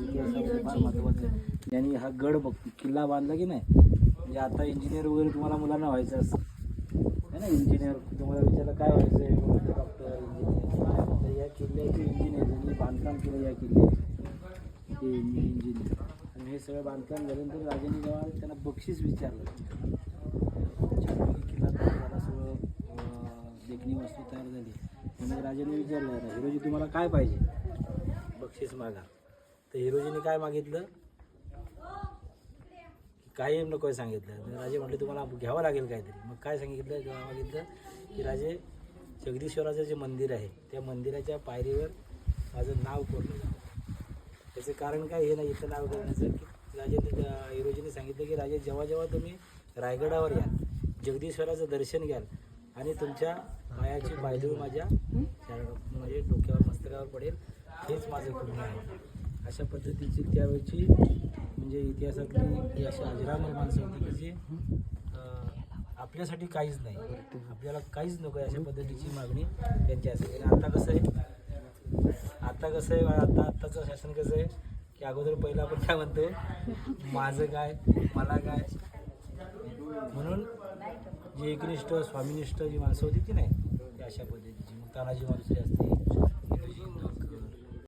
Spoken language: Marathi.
इतिहासामध्ये फार महत्त्वाचं आहे. ज्यांनी हा गड किल्ला बांधला की नाही, म्हणजे आता इंजिनियर वगैरे तुम्हाला मुलांना व्हायचं असतं है ना. इंजिनियर तुम्हाला विचारलं काय व्हायचं आहे, डॉक्टर इंजिनियर. तर या किल्ल्याचे इंजिनियर ज्यांनी बांधकाम केलं या किल्ल्याचे ते इंजिनियर. आणि हे सगळं बांधकाम झाल्यानंतर राजांनी जेव्हा त्यांना बक्षीस विचारलं, छानपैकी किल्ला तयार झाला, सगळं देखणी वस्तू तयार झाली. मग राजाने विचारलं हिरोजी तुम्हाला काय पाहिजे, बक्षीस मागा. तर हिरोजीने काय मागितलं, काही नको सांगितलं. राजे म्हटले तुम्हाला घ्यावं लागेल काहीतरी. मग काय सांगितलं, तेव्हा मागितलं की राजे जगदीश्वराचं जे मंदिर आहे त्या मंदिराच्या पायरीवर माझं नाव कोरलं जावं. त्याचं कारण काय हे नाही इथं नाव करण्याचं, की राजेने हिरोजीने सांगितलं की राजे जेव्हा जेव्हा तुम्ही रायगडावर याल, जगदीश्वराचं दर्शन घ्याल आणि तुमच्या पायाची पायधूळ माझ्या म्हणजे डोक्यावर मस्तकावर पडेल, हेच माझं पुण्य आहे. अशा पद्धतीची त्यावेळची म्हणजे इतिहासातली अशी अजरामर माणसं होती की जे आपल्यासाठी काहीच नाही, आपल्याला काहीच नको आहे अशा पद्धतीची मागणी त्यांची असेल. आता कसं आहे, आत्ताचं शासन कसं आहे की अगोदर पहिलं आपण काय म्हणतो, माझं काय मला काय. म्हणून जी एकनिष्ठ स्वामीनिष्ठ जी माणसं होती ती नाही, ती अशा पद्धतीची. मग तानाजी मालुसरे असतील,